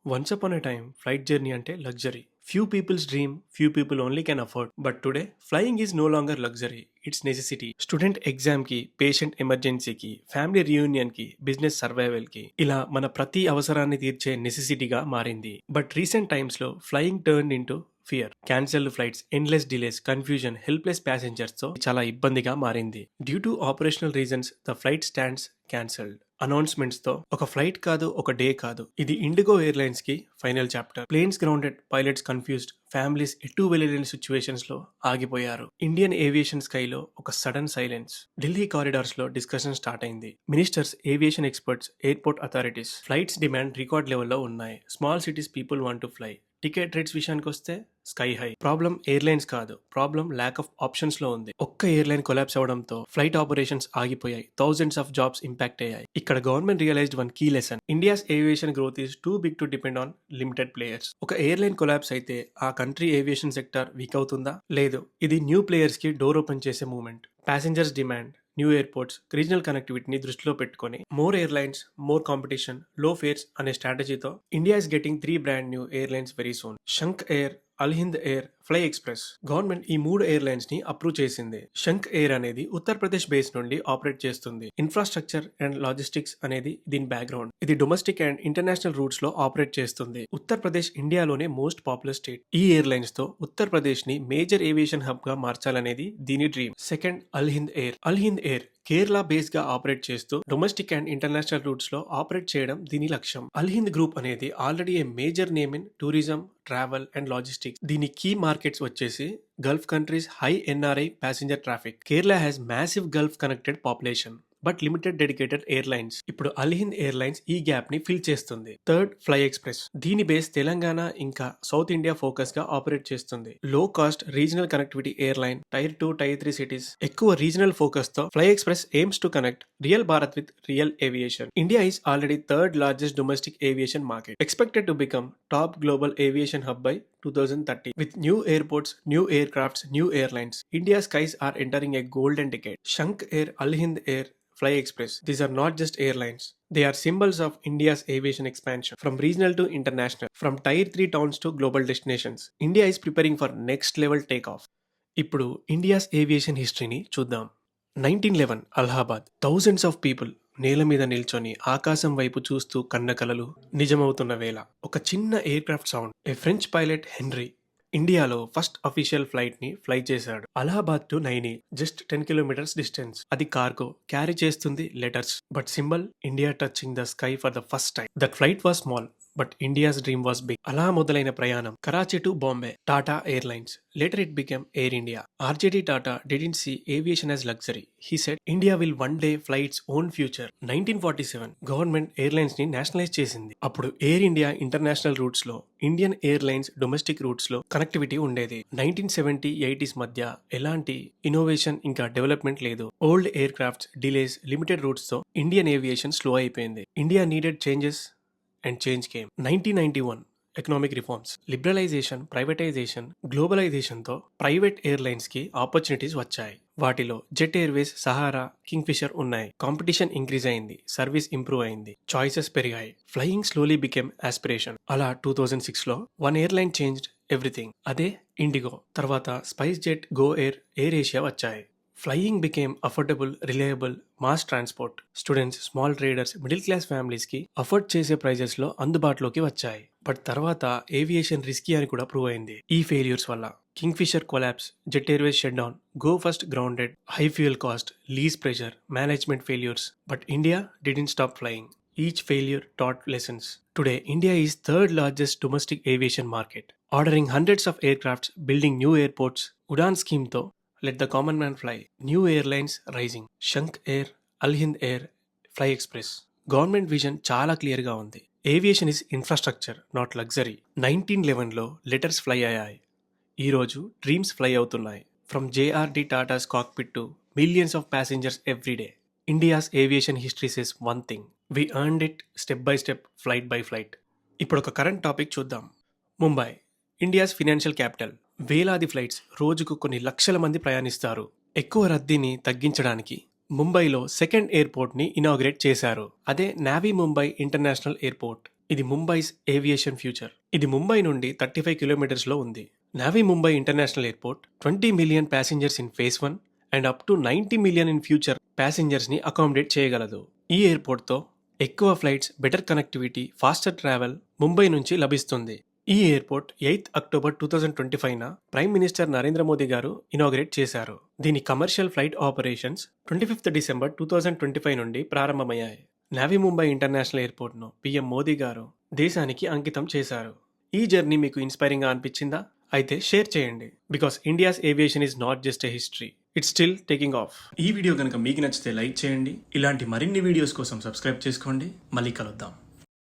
Once upon a time, flight journey ante luxury. Few people's dream, few people only can afford. But today, flying is no longer luxury. It's necessity. Student exam కి, patient ఎమర్జెన్సీకి, family reunion కి, business survival కి ఇలా మన ప్రతి అవసరాన్ని తీర్చే నెసెసిటీగా మారింది. బట్ రీసెంట్ టైమ్స్ లో flying turn into fear. Cancelled flights, endless delays, confusion, helpless passengers తో చాలా ఇబ్బందిగా మారింది. Due to operational reasons the flight stands cancelled. Announcements తో ఒక ఫ్లైట్ కాదు, ఒక డే కాదు, ఇది ఇండిగో ఎయిర్లైన్స్ కి final chapter. Planes grounded, pilots confused, families ఎటు వెళ్ళలేని సిచ్యువేషన్స్ లో ఆగిపోయారు. ఇండియన్ ఏవియేషన్ స్కైలో ఒక సడన్ సైలెన్స్. ఢిల్లీ కారిడార్స్ లో డిస్కషన్ స్టార్ట్ అయింది. Ministers, aviation experts, airport authorities. Flights demand record లెవెల్లో ఉన్నాయి. Small cities people want to fly. Ticket rates విషయానికి వస్తే స్కై హై. ప్రాబ్లం ఎయిర్లైన్స్ కాదు, ప్రాబ్లం ల్యాక్ ఆఫ్ ఆప్షన్స్ లో ఉంది. ఒక్క ఎయిర్లైన్ కొలాప్స్ అవడంతో ఫ్లైట్ ఆపరేషన్స్ ఆగిపోయాయి. థౌసండ్స్ ఆఫ్ జాబ్స్ ఇంపాక్ట్ అయ్యాయి. ఇక్కడ government realised one key lesson. India's aviation growth is too big to depend on limited players. ఒక airline collapse అయితే ఆ కంట్రీ ఏవియేషన్ సెక్టర్ వీక్ అవుతుందా? లేదు. ఇది న్యూ ప్లేయర్స్ కి డోర్ ఓపెన్ చేసే moment. Passengers demand, new airports, regional కనెక్టివిటీని దృష్టిలో పెట్టుకొని more airlines, more competition, low fares అనే స్ట్రాటజీతో India is getting 3 brand new airlines very soon. Shankh air, Alhind air, fly express. Government ఈ 3 ఎయిర్లైన్స్ ని అప్రూవ్ చేసింది. శంక్ ఎయిర్ అనేది ఉత్తరప్రదేశ్ బేస్ నుండి ఆపరేట్ చేస్తుంది. ఇన్ఫ్రాస్ట్రక్చర్ అండ్ లాజిస్టిక్స్ అనేది దీని బ్యాక్గ్రౌండ్. ఇది డొమెస్టిక్ అండ్ ఇంటర్నేషనల్ రూట్స్ లో ఆపరేట్ చేస్తుంది. ఉత్తరప్రదేశ్ ఇండియాలోనే మోస్ట్ పాపులర్ స్టేట్. ఈ ఎయిర్లైన్స్ తో ఉత్తరప్రదేశ్ ని మేజర్ ఏవియేషన్ హబ్ గా మార్చాలనేది దీని dream. Second, Alhind air. Alhind air Kerala base గా ఆపరేట్ చేస్తూ డొమెస్టిక్ అండ్ ఇంటర్నేషనల్ రూట్స్ లో ఆపరేట్ చేయడం దీని లక్ష్యం. అల్హింద్ గ్రూప్ అనేది already a major name in tourism, travel and logistics. దీని కీ మార్కెట్స్ వచ్చేసి Gulf countries, high NRI passenger traffic. Kerala has massive Gulf connected population but limited dedicated airlines. ఇప్పుడు Alhind airlines ఈ gap ని ఫిల్ చేస్తుంది. థర్డ్, ఫ్లై ఎక్స్ప్రెస్. దీని base Telangana ఇంకా South India focus గా operate చేస్తుంది. Low cost regional connectivity airline. Tier 2, tier 3 cities. ఎక్కువ regional focus తో Fly Express aims to connect real Bharat with real aviation. India is already third largest domestic aviation market, expected to become top global aviation hub by 2030. With new airports, new aircrafts, new airlines, India's skies are entering a golden decade. Shank Air, Alhind Air, Fly Express. These are not just airlines. They are symbols of India's aviation expansion from regional to international, from tier 3 towns to global destinations. India is preparing for next level takeoff. ఇప్పుడు India's aviation హిస్టరీని చూద్దాం. 1911 Allahabad. Thousands of people నేల మీద నిల్చొని ఆకాశం వైపు చూస్తూ కన్న కలలు నిజమవుతున్న వేళ ఒక చిన్న aircraft sound. A French pilot Henri ఇండియాలో ఫస్ట్ అఫీషియల్ ఫ్లైట్ ని ఫ్లై చేశాడు. Allahabad to Naini, just 10 kilometres distance. అది కార్గో, క్యారీ చేస్తుంది letters, but symbol India touching the sky for the first time. That flight was small but India's dream was big. అలా మొదలైన ప్రయాణం Karachi to Bombay. Tata airlines. Later it became Air India. RJD Tata didn't see aviation as luxury. He said, India will one day fly its own future. 1947 government airlines ని nationalise చేసింది. అప్పుడు air India international routes లో, Indian airlines domestic routes లో connectivity ఉండేది. 1970, 80s మధ్య ఎలాంటి innovation ఇంకా development లేదు. Old air crafts, delays, limited routes తో ఇండియన్ ఏవియేషన్ స్లో అయిపోయింది. India needed changes and change came. 1991 economic reforms, liberalisation, privatisation, globalisation తో ప్రైవేట్ ఎయిర్లైన్స్ కి ఆపర్చునిటీస్ వచ్చాయి. వాటిలో jet airways, Sahara, Kingfisher ఉన్నాయి. కాంపిటీషన్ ఇంక్రీజ్ అయింది, సర్వీస్ ఇంప్రూవ్ అయింది, choices పెరిగాయి. Flying slowly became aspiration. అలా 2006 లో వన్ ఎయిర్లైన్ చేంజ్డ్ ఎవ్రీథింగ్. అదే ఇండిగో. తర్వాత SpiceJet, Go Air, AirAsia వచ్చాయి. Flying became affordable, reliable, mass transport. Students, small traders, middle class families కి అఫోర్డ్ చేసే ప్రైజెస్ లో అందుబాటులోకి వచ్చాయి. బట్ తర్వాత ఏవియేషన్ రిస్కీ అని కూడా ప్రూవ్ అయింది. ఈ ఫెయిల్యూర్స్ వల్ల Kingfisher collapse, Jet Airways shut down, Go First grounded, high fuel cost, lease pressure, management failures. But India didn't stop flying. Each failure taught lessons. Today, India is third largest domestic aviation market, ordering hundreds of aircrafts, building new airports. Udan scheme tho let the common man fly. New airlines rising. Shank Air, Alhind Air, Fly Express. Government vision చాలా clear గా ఉంది. Aviation is infrastructure, not luxury. 1911 లో letters fly అయ్యాయి. ఈరోజు dreams fly అవుతున్నాయి. From JRD Tata's cockpit to millions of passengers every day. India's aviation history says one thing, we earned it step by step, flight by flight. ఇప్పుడు ఒక current topic చూద్దాం. Mumbai, India's financial capital. వేలాది flights, రోజుకు కొన్ని లక్షల మంది ప్రయాణిస్తారు. ఎక్కువ రద్దీని తగ్గించడానికి ముంబైలో సెకండ్ ఎయిర్పోర్ట్ ని ఇనాగ్రేట్ చేశారు. అదే నావీ ముంబై ఇంటర్నేషనల్ ఎయిర్పోర్ట్. ఇది ముంబైస్ ఏవియేషన్ ఫ్యూచర్. ఇది ముంబై నుండి 35 కిలోమీటర్స్లో ఉంది. Navi Mumbai international airport 20 million passengers in phase 1 and up to 90 million in future ప్యాసింజర్స్ని అకామిడేట్ చేయగలదు. ఈ ఎయిర్పోర్ట్తో ఎక్కువ flights, better connectivity, faster travel Mumbai నుంచి లభిస్తుంది. ఈ ఎయిర్పోర్ట్ 8 అక్టోబర్ 2025న prime minister Narendra Modi garu inaugurate చేశారు. దీని కమర్షియల్ ఫ్లైట్ ఆపరేషన్స్ 25 డిసెంబర్ 2025 నుండి ప్రారంభమయ్యాయి. నావీ ముంబై ఇంటర్నేషనల్ ఎయిర్పోర్ట్ను పీఎం మోదీ గారు దేశానికి అంకితం చేశారు. ఈ జర్నీ మీకు ఇన్స్పైరింగ్గా అనిపించిందా? అయితే షేర్ చేయండి. Because India's aviation is not just a history, it's still taking of. ఈ వీడియో కనుక మీకు నచ్చితే లైక్ చేయండి. ఇలాంటి మరిన్ని వీడియోస్ కోసం సబ్స్క్రైబ్ చేసుకోండి. మళ్ళీ కలుద్దాం.